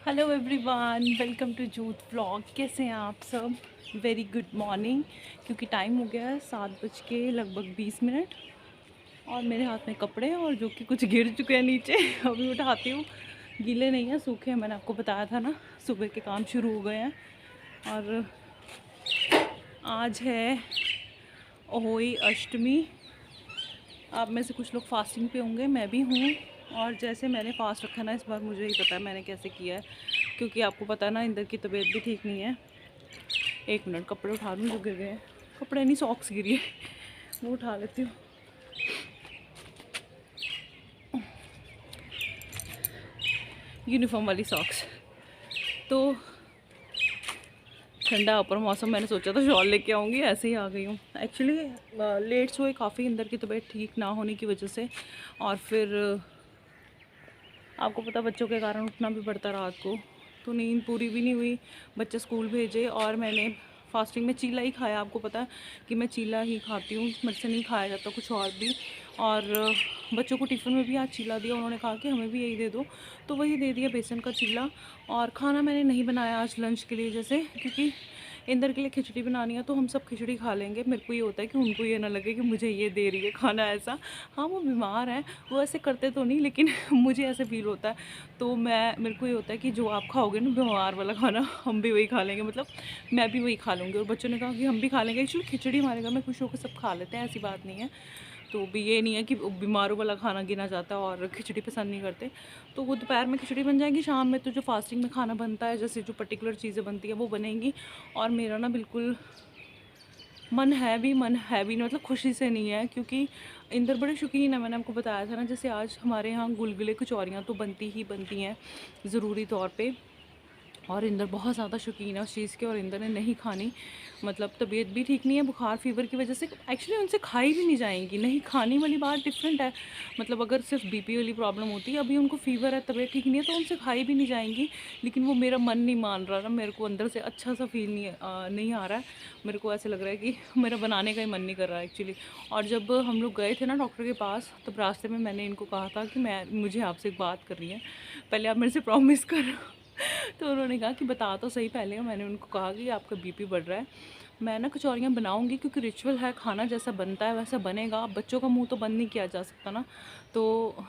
Hello everyone, welcome to जूथ vlog. कैसे हैं आप सब? Very good morning. क्योंकि टाइम हो गया है 7:20 और मेरे हाथ में कपड़े और जो कि कुछ गिर चुके हैं नीचे। अभी उठाती हूँ। गीले नहीं हैं, सूखे हैं। मैंने आपको बताया था ना, सुबह के काम शुरू हो गए हैं। और आज है अहोई अष्टमी। आप में से कुछ लोग फास्टिंग पे होंगे, मैं भी हूँ। और जैसे मैंने फास्ट रखा ना, इस बार मुझे ही पता है मैंने कैसे किया है। क्योंकि आपको पता है ना, इंदर की तबीयत भी ठीक नहीं है। एक मिनट, कपड़े उठा लूँ जो गिर गए हैं। कपड़े नहीं, सॉक्स गिरी है, वो उठा लेती हूँ। यूनिफॉर्म वाली सॉक्स। तो ठंडा ऊपर मौसम, मैंने सोचा था शॉल लेके आऊँगी, ऐसे ही आ गई हूँ। एक्चुअली लेट सोए काफ़ी, इंदर की तबीयत ठीक ना होने की वजह से। और फिर आपको पता, बच्चों के कारण उठना भी पड़ता रात को, तो नींद पूरी भी नहीं हुई। बच्चे स्कूल भेजे और मैंने फास्टिंग में चीला ही खाया। आपको पता है कि मैं चीला ही खाती हूँ, मेरे से नहीं खाया जाता कुछ और भी। और बच्चों को टिफ़िन में भी आज चीला दिया, उन्होंने कहा कि हमें भी यही दे दो, तो वही दे दिया, बेसन का चीला। और खाना मैंने नहीं बनाया आज लंच के लिए, जैसे क्योंकि इंदर के लिए खिचड़ी बनानी है, तो हम सब खिचड़ी खा लेंगे। मेरे को ये होता है कि उनको ये ना लगे कि मुझे ये दे रही है खाना ऐसा। हाँ, वो बीमार है, वो ऐसे करते तो नहीं, लेकिन मुझे ऐसे फील होता है। तो मेरे को ये होता है कि जो आप खाओगे ना बीमार वाला खाना, हम भी वही खा लेंगे, मतलब मैं भी वही खा लूँगी। और बच्चों ने कहा कि हम भी खा लेंगे। एक्चुअली खिचड़ी हमारे घर में खुश होकर सब खा लेते हैं, ऐसी बात नहीं है। तो भी ये नहीं है कि बीमारों वाला खाना गिना जाता है और खिचड़ी पसंद नहीं करते। तो वो दोपहर में खिचड़ी बन जाएगी, शाम में तो जो फास्टिंग में खाना बनता है, जैसे जो पर्टिकुलर चीज़ें बनती है वो बनेंगी। और मेरा ना बिल्कुल मन है भी, मन है भी नहीं, मतलब खुशी से नहीं है। क्योंकि इंदर बड़े शौकीन है, मैंने आपको बताया था ना। जैसे आज हमारे यहाँ गुलगुले कचौरियाँ तो बनती ही बनती हैं ज़रूरी तौर पे। और इंदर बहुत ज़्यादा शौकीन है उस चीज़ के, और इंदर ने नहीं खानी। मतलब तबीयत भी ठीक नहीं है, बुखार फीवर की वजह से एक्चुअली उनसे खाई भी नहीं जाएंगी। नहीं खाने वाली बात डिफरेंट है। मतलब अगर सिर्फ बीपी वाली प्रॉब्लम होती है, अभी उनको फीवर है, तबीयत ठीक नहीं है, तो उनसे खाई भी नहीं जाएंगी। लेकिन वो मेरा मन नहीं मान रहा ना, मेरे को अंदर से अच्छा सा फील नहीं आ रहा है। मेरे को ऐसे लग रहा है कि मेरा बनाने का ही मन नहीं कर रहा है एक्चुअली। और जब हम लोग गए थे ना डॉक्टर के पास, तब रास्ते में मैंने इनको कहा था कि मुझे आपसे एक बात करनी है, पहले आप मेरे से प्रॉमिस करो। तो उन्होंने कहा कि बता तो सही पहले। मैंने उनको कहा कि आपका बीपी बढ़ रहा है, मैं ना कचौरियाँ बनाऊंगी, क्योंकि रिचुअल है, खाना जैसा बनता है वैसा बनेगा। अब बच्चों का मुंह तो बंद नहीं किया जा सकता ना। तो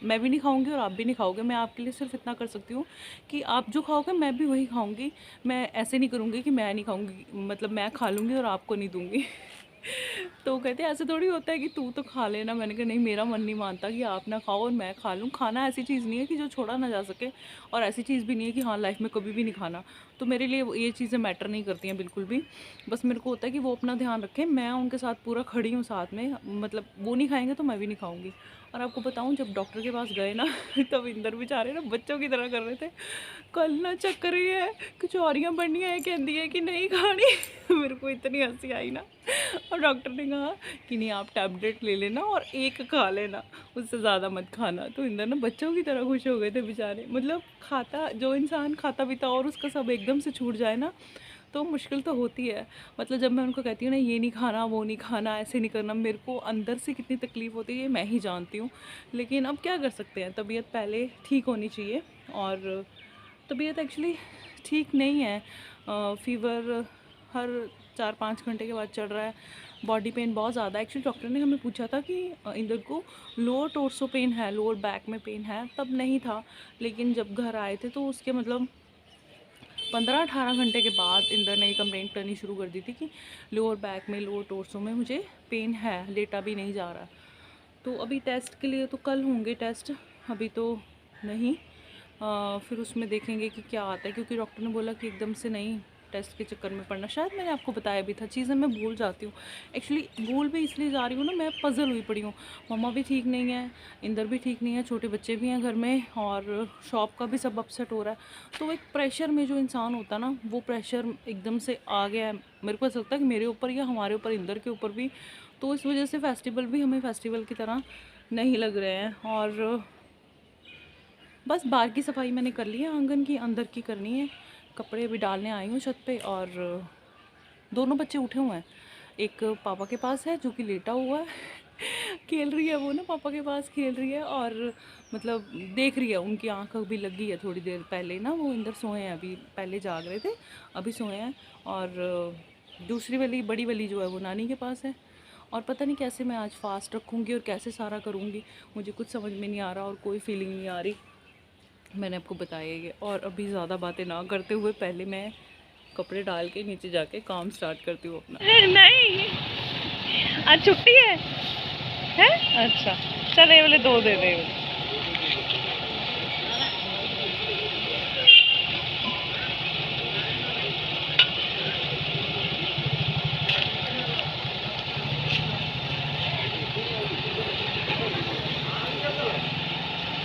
मैं भी नहीं खाऊंगी और आप भी नहीं खाओगे। मैं आपके लिए सिर्फ इतना कर सकती हूँ कि आप जो खाओगे मैं भी वही खाऊंगी। मैं ऐसे नहीं करूँगी कि मैं नहीं खाऊंगी, मतलब मैं खा लूँगी और आपको नहीं दूँगी। तो कहते ऐसे थोड़ी होता है कि तू तो खा लेना। मैंने कहा नहीं, मेरा मन नहीं मानता कि आप ना खाओ और मैं खा लूँ। खाना ऐसी चीज़ नहीं है कि जो छोड़ा ना जा सके, और ऐसी चीज़ भी नहीं है कि हाँ लाइफ में कभी भी नहीं खाना। तो मेरे लिए ये चीज़ें मैटर नहीं करती हैं बिल्कुल भी। बस मेरे को होता है कि वो अपना ध्यान रखें, मैं उनके साथ पूरा खड़ी हूँ साथ में। मतलब वो नहीं खाएंगे तो मैं भी नहीं खाऊंगी। और आपको बताऊँ, जब डॉक्टर के पास गए ना तब इंदर बेचारे ना बच्चों की तरह कर रहे थे। कल ना चक्कर ये है, कचौरियाँ बननी है, कहती है कि नहीं खानी। मेरे को इतनी हंसी आई ना। और डॉक्टर ने कहा कि नहीं, आप टैबलेट ले लेना और एक खा लेना, उससे ज़्यादा मत खाना। तो इंदर ना बच्चों की तरह खुश हो गए थे बेचारे। मतलब खाता, जो इंसान खाता पीता और उसका सब एकदम से छूट जाए ना, तो मुश्किल तो होती है। मतलब जब मैं उनको कहती हूँ ना, ये नहीं खाना, वो नहीं खाना, ऐसे नहीं करना, मेरे को अंदर से कितनी तकलीफ़ होती है मैं ही जानती हूँ। लेकिन अब क्या कर सकते हैं, तबीयत पहले ठीक होनी चाहिए। और तबीयत एक्चुअली ठीक नहीं है। फ़ीवर हर 4-5 घंटे के बाद चढ़ रहा है। बॉडी पेन बहुत ज़्यादा है। एक्चुअली डॉक्टर ने हमें पूछा था कि इंदर को लोअर टोर्सो पेन है, लोअर बैक में पेन है, तब नहीं था। लेकिन जब घर आए थे तो उसके मतलब 15-18 घंटे के बाद इंदर ने कंप्लेंट करनी शुरू कर दी थी कि लोअर बैक में, लोअर टोर्सो में मुझे पेन है, लेटा भी नहीं जा रहा। तो अभी टेस्ट के लिए तो कल होंगे टेस्ट, अभी तो नहीं। फिर उसमें देखेंगे कि क्या आता है, क्योंकि डॉक्टर ने बोला कि एकदम से नहीं टेस्ट के चक्कर में पड़ना। शायद मैंने आपको बताया भी था, चीज़ें मैं भूल जाती हूँ। एक्चुअली भूल भी इसलिए जा रही हूँ ना, मैं पज़ल हुई पड़ी हूँ। मम्मा भी ठीक नहीं है, इंदर भी ठीक नहीं है, छोटे बच्चे भी हैं घर में, और शॉप का भी सब अपसेट हो रहा है। तो एक प्रेशर में जो इंसान होता है ना, वो प्रेशर एकदम से आ गया है। मेरे को ऐसा लगता है कि मेरे ऊपर या हमारे ऊपर, इंदर के ऊपर भी। तो इस वजह से फेस्टिवल भी हमें फेस्टिवल की तरह नहीं लग रहे हैं। और बस बाहर की सफाई मैंने कर ली है, आंगन की, अंदर की करनी है। कपड़े अभी डालने आई हूँ छत पे। और दोनों बच्चे उठे हुए हैं। एक पापा के पास है जो कि लेटा हुआ है, खेल रही है वो ना, पापा के पास खेल रही है और मतलब देख रही है। उनकी आँख भी लगी है थोड़ी देर पहले ना, वो अंदर सोए हैं अभी, पहले जाग रहे थे अभी सोए हैं। और दूसरी वाली बड़ी वाली जो है वो नानी के पास है। और पता नहीं कैसे मैं आज फास्ट रखूँगी और कैसे सारा करूँगी, मुझे कुछ समझ में नहीं आ रहा और कोई फीलिंग नहीं आ रही। मैंने आपको बताया ये। और अभी ज़्यादा बातें ना करते हुए पहले मैं कपड़े डाल के नीचे जाके काम स्टार्ट करती हूँ अपना। नहीं, आज छुट्टी है? अच्छा, चल ये वाले 2 दे दे।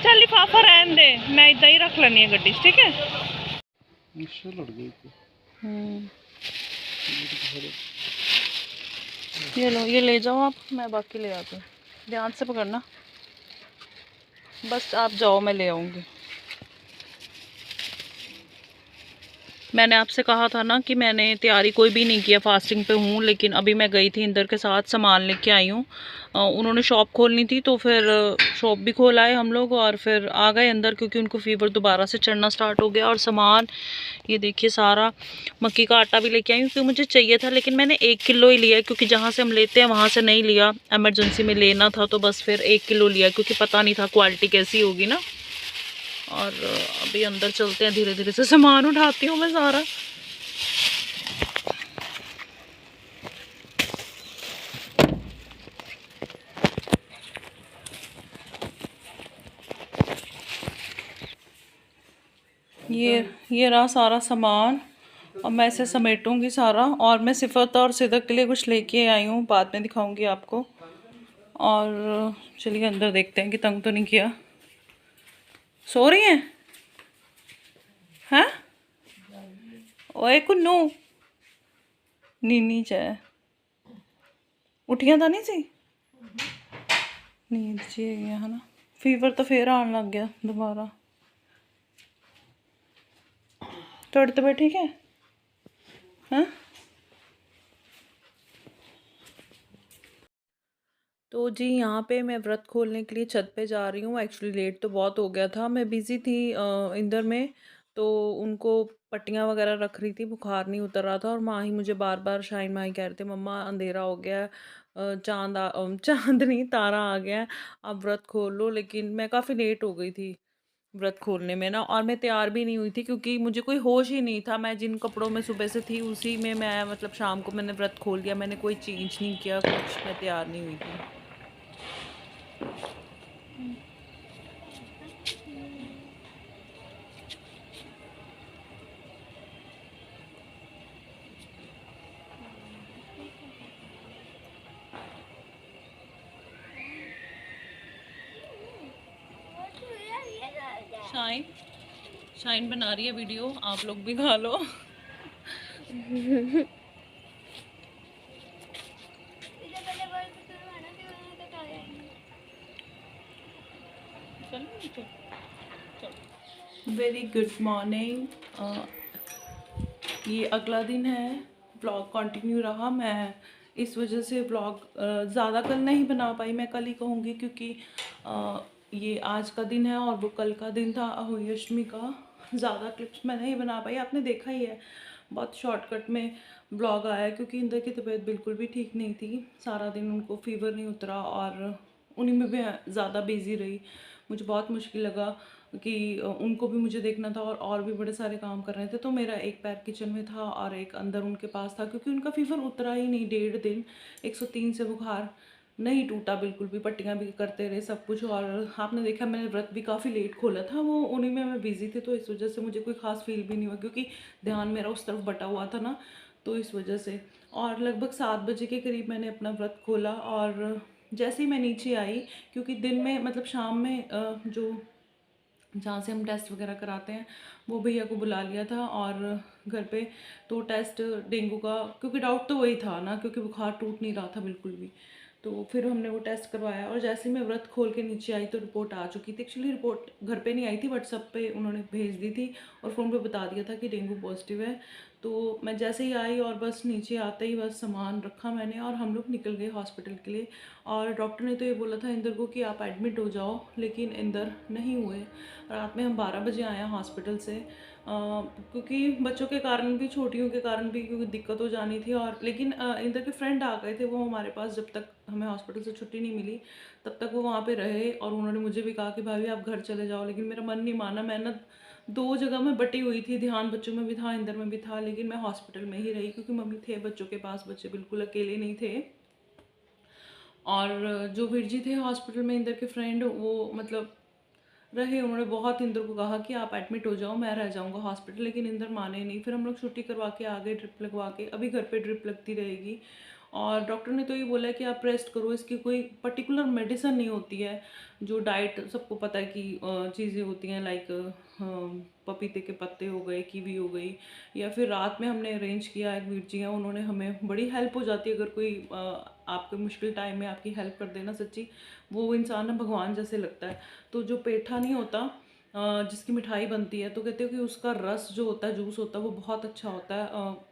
चल लिफाफा रहन दे, मैं इतना ही रख लेनी है गड्डी, ठीक है। ये लो, ये ले जाओ आप, मैं बाकी ले आती हूँ। ध्यान से पकड़ना, बस आप जाओ, मैं ले आऊँगी। मैंने आपसे कहा था ना कि मैंने तैयारी कोई भी नहीं किया, फास्टिंग पे हूँ, लेकिन अभी मैं गई थी इंदर के साथ, सामान लेके आई हूँ। उन्होंने शॉप खोलनी थी तो फिर शॉप भी खोल आए हम लोग और फिर आ गए अंदर, क्योंकि उनको फीवर दोबारा से चढ़ना स्टार्ट हो गया। और सामान ये देखिए सारा, मक्की का आटा भी लेके आई हूँ क्योंकि मुझे चाहिए था, लेकिन मैंने 1 किलो ही लिया क्योंकि जहाँ से हम लेते हैं वहाँ से नहीं लिया, एमरजेंसी में लेना था तो बस फिर 1 किलो लिया, क्योंकि पता नहीं था क्वालिटी कैसी होगी ना। और अभी अंदर चलते हैं, धीरे धीरे से सामान उठाती हूँ मैं सारा। ये रहा सारा सामान, और मैं इसे समेटूंगी सारा। और मैं सिफत और सिदक के लिए कुछ लेके आई हूँ, बाद में दिखाऊंगी आपको। और चलिए अंदर देखते हैं कि तंग तो नहीं किया। सो रही हैं? हैं? ओए कुन्नू, नींद च उठिया तो नहीं सी? नींद च गया है ना। फीवर तो फिर आने लग गया दोबारा। थोड़ी तबीयत ठीक है? हाँ। तो जी यहाँ पे मैं व्रत खोलने के लिए छत पे जा रही हूँ। एक्चुअली लेट तो बहुत हो गया था, मैं बिज़ी थी इंदर में, तो उनको पट्टियाँ वगैरह रख रही थी, बुखार नहीं उतर रहा था। और माँ ही मुझे बार बार, शाहीन माँ ही कह रहे थे मम्मा अंधेरा हो गया है, चांद नहीं तारा आ गया है, अब व्रत खोल लो। लेकिन मैं काफ़ी लेट हो गई थी व्रत खोलने में ना, और मैं तैयार भी नहीं हुई थी क्योंकि मुझे कोई होश ही नहीं था। मैं जिन कपड़ों में सुबह से थी उसी में मैं, मतलब शाम को मैंने व्रत खोल दिया, मैंने कोई चेंज नहीं किया कुछ, मैं तैयार नहीं हुई थी। शाइन शाइन बना रही है वीडियो, आप लोग भी खा लो। Very good morning. ये अगला दिन है, ब्लॉग कंटिन्यू रहा। मैं इस वजह से ब्लॉग ज़्यादा कल नहीं बना पाई, मैं कल ही कहूँगी, क्योंकि ये आज का दिन है और वो कल का दिन था अहोई अष्टमी का। ज़्यादा क्लिप्स मैं नहीं बना पाई, आपने देखा ही है, बहुत शॉर्टकट में ब्लॉग आया क्योंकि इंदर की तबीयत बिल्कुल भी ठीक नहीं थी। सारा दिन उनको फीवर नहीं उतरा और उन्हीं में भी ज़्यादा बिजी रही। मुझे बहुत मुश्किल लगा कि उनको भी मुझे देखना था और भी बड़े सारे काम कर रहे थे। तो मेरा एक पैर किचन में था और एक अंदर उनके पास था, क्योंकि उनका फीवर उतरा ही नहीं 1.5 दिन। 103 से बुखार नहीं टूटा बिल्कुल भी, पट्टियाँ भी करते रहे सब कुछ। और आपने देखा मैंने व्रत भी काफ़ी लेट खोला था, वो उन्हीं में मैं बिज़ी थी, तो इस वजह से मुझे कोई ख़ास फील भी नहीं हुआ क्योंकि ध्यान मेरा उस तरफ बटा हुआ था ना, तो इस वजह से। और लगभग 7 बजे के करीब मैंने अपना व्रत खोला। और जैसे ही मैं नीचे आई, क्योंकि दिन में मतलब शाम में जो जहाँ से हम टेस्ट वगैरह कराते हैं वो भैया को बुला लिया था और घर पे, तो टेस्ट डेंगू का, क्योंकि डाउट तो वही था ना, क्योंकि बुखार टूट नहीं रहा था बिल्कुल भी। तो फिर हमने वो टेस्ट करवाया और जैसे ही मैं व्रत खोल के नीचे आई तो रिपोर्ट आ चुकी थी। एक्चुअली रिपोर्ट घर पे नहीं आई थी, व्हाट्सएप पे उन्होंने भेज दी थी और फ़ोन पे बता दिया था कि डेंगू पॉजिटिव है। तो मैं जैसे ही आई और बस नीचे आते ही बस सामान रखा मैंने और हम लोग निकल गए हॉस्पिटल के लिए। और डॉक्टर ने तो ये बोला था इंदर को कि आप एडमिट हो जाओ, लेकिन इंदर नहीं हुए। रात में हम 12 बजे आए हॉस्पिटल से, क्योंकि बच्चों के कारण भी, छोटियों के कारण भी, क्योंकि दिक्कत हो जानी थी। और लेकिन इंदर के फ्रेंड आ गए थे, वो हमारे पास जब तक हमें हॉस्पिटल से छुट्टी नहीं मिली तब तक वो वहाँ पे रहे। और उन्होंने मुझे भी कहा कि भाभी आप घर चले जाओ, लेकिन मेरा मन नहीं माना। मैं ना 2 जगह में बटी हुई थी, ध्यान बच्चों में भी था, इंदर में भी था, लेकिन मैं हॉस्पिटल में ही रही क्योंकि मम्मी थे बच्चों के पास, बच्चे बिल्कुल अकेले नहीं थे। और जो वीर थे हॉस्पिटल में इंदर के फ्रेंड, वो मतलब रहे। उन्होंने बहुत इंदर को कहा कि आप एडमिट हो जाओ, मैं रह जाऊंगा हॉस्पिटल, लेकिन इंदर माने नहीं। फिर हम लोग छुट्टी करवा के आ गए, ड्रिप लगवा के। अभी घर पे ड्रिप लगती रहेगी। और डॉक्टर ने तो ये बोला है कि आप रेस्ट करो, इसकी कोई पर्टिकुलर मेडिसिन नहीं होती है। जो डाइट सबको पता है कि चीज़ें होती हैं, लाइक पपीते के पत्ते हो गए, कीवी हो गई, या फिर रात में हमने अरेंज किया, एक वीर जी हैं, उन्होंने हमें बड़ी हेल्प हो जाती है। अगर कोई आपके मुश्किल टाइम में आपकी हेल्प कर देना, सच्ची वो इंसान ना भगवान जैसे लगता है। तो जो पेठा नहीं होता, जिसकी मिठाई बनती है, तो कहते हो कि उसका रस जो होता है, जूस होता है, वो बहुत अच्छा होता है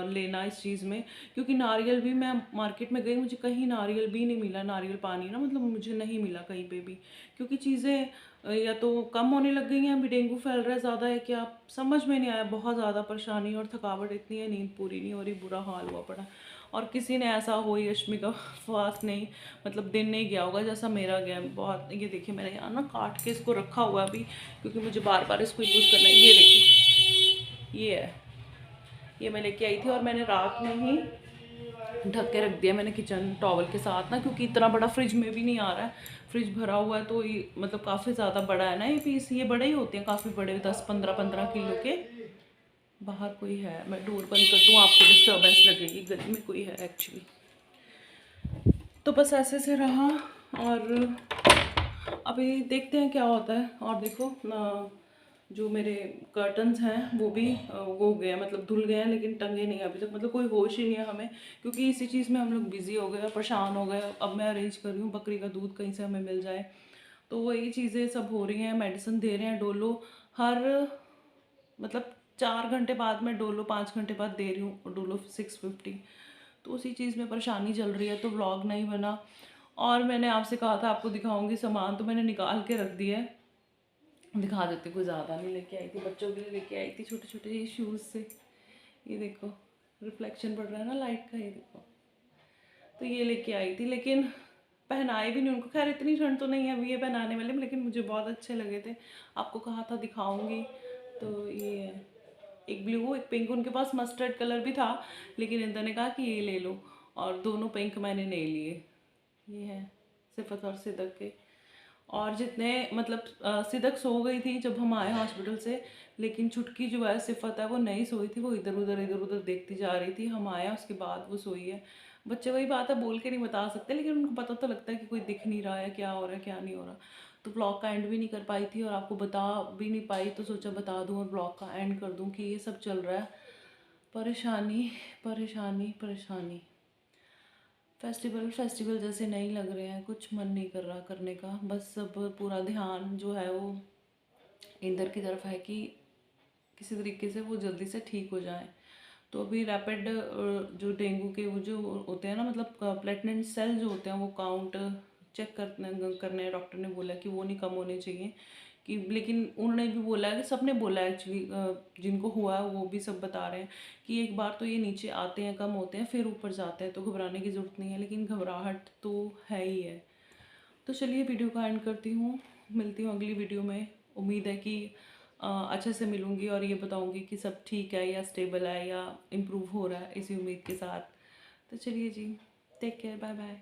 लेना इस चीज़ में। क्योंकि नारियल भी, मैं मार्केट में गई, मुझे कहीं नारियल भी नहीं मिला, नारियल पानी ना, मतलब मुझे नहीं मिला कहीं पे भी। क्योंकि चीज़ें या तो कम होने लग गई हैं, अभी डेंगू फैल रहा है ज़्यादा है क्या, समझ में नहीं आया। बहुत ज़्यादा परेशानी और थकावट इतनी है, नींद पूरी नहीं हो रही, बुरा हाल हुआ पड़ा। और किसी ने ऐसा हो यश्मि का फास्ट नहीं, मतलब दिन नहीं गया होगा जैसा मेरा गया बहुत। ये देखिए मैंने यहाँ ना काट के इसको रखा हुआ है अभी, क्योंकि मुझे बार बार इसको यूज़ करना है। ये देखिए, ये है, ये मैं लेके आई थी और मैंने रात में ही ढक के रख दिया मैंने किचन टॉवल के साथ ना, क्योंकि इतना बड़ा फ्रिज में भी नहीं आ रहा है। फ्रिज भरा हुआ है, तो ये मतलब काफ़ी ज़्यादा बड़ा है ना ये पीस, ये बड़े ही होते हैं काफ़ी बड़े, 10-15 किलो के। बाहर कोई है, मैं डोर बंद कर दूँ, आपको डिस्टर्बेंस लगेगी, गली में कोई है एक्चुअली। तो बस ऐसे से रहा। और अभी देखते हैं क्या होता है। और देखो जो मेरे कर्टन्स हैं वो भी वो हो गए हैं, मतलब धुल गए हैं, लेकिन टंगे नहीं अभी तक, मतलब कोई होश ही नहीं है हमें, क्योंकि इसी चीज़ में हम लोग बिज़ी हो गए, परेशान हो गए। अब मैं अरेंज कर रही हूँ बकरी का दूध कहीं से हमें मिल जाए, तो वही चीज़ें सब हो रही हैं। मेडिसिन दे रहे हैं डोलो, हर मतलब 4 घंटे बाद मैं डोलो, 5 घंटे बाद दे रही हूँ डोलो 650। तो उसी चीज़ में परेशानी चल रही है, तो व्लॉग नहीं बना। और मैंने आपसे कहा था आपको दिखाऊंगी सामान, तो मैंने निकाल के रख दिया है, दिखा देती हूँ। कोई ज़्यादा नहीं लेके आई थी, बच्चों के लिए लेके आई थी छोटे छोटे ये शूज़ से। ये देखो रिफ्लेक्शन पड़ रहा है ना लाइट का, ये देखो। तो ये लेके आई थी, लेकिन पहनाए भी नहीं उनको। खैर इतनी ठंड तो नहीं है अभी ये पहनाने वाले, लेकिन मुझे बहुत अच्छे लगे थे, आपको कहा था दिखाऊंगी। तो ये है, एक ब्लू एक पिंक, उनके पास मस्टर्ड कलर भी था, लेकिन इंदर ने कहा कि ये ले लो, और दोनों पिंक मैंने नहीं लिए। ये है सिफत और सिदक के। और जितने मतलब सिदक सो गई थी जब हम आए हॉस्पिटल से, लेकिन छुटकी जो है सिफत है वो नहीं सोई थी, वो इधर उधर देखती जा रही थी। हम आए उसके बाद वो सोई है। बच्चे वही बात है, बोल के नहीं बता सकते, लेकिन उनको पता तो लगता है कि कोई दिख नहीं रहा है, क्या हो रहा है क्या नहीं हो रहा। तो ब्लॉग का एंड भी नहीं कर पाई थी और आपको बता भी नहीं पाई, तो सोचा बता दूँ और ब्लॉग का एंड कर दूँ कि ये सब चल रहा है। परेशानी परेशानी परेशानी। फेस्टिवल जैसे नहीं लग रहे हैं, कुछ मन नहीं कर रहा करने का। बस सब पूरा ध्यान जो है वो इंदर की तरफ है कि किसी तरीके से वो जल्दी से ठीक हो जाए। तो अभी रैपिड जो डेंगू के वो जो होते हैं ना, मतलब प्लेटलेट सेल जो होते हैं वो काउंट चेक करने डॉक्टर ने बोला कि वो नहीं कम होने चाहिए कि। लेकिन उन्होंने भी बोला है कि सबने बोला है एक्चुअली, जिनको हुआ है वो भी सब बता रहे हैं कि एक बार तो ये नीचे आते हैं, कम होते हैं, फिर ऊपर जाते हैं, तो घबराने की ज़रूरत नहीं है। लेकिन घबराहट तो है ही है। तो चलिए वीडियो का एंड करती हूँ, मिलती हूँ अगली वीडियो में। उम्मीद है कि अच्छे से मिलूँगी और ये बताऊँगी कि सब ठीक है या स्टेबल है या इम्प्रूव हो रहा है, इसी उम्मीद के साथ। तो चलिए जी, टेक केयर, बाय बाय।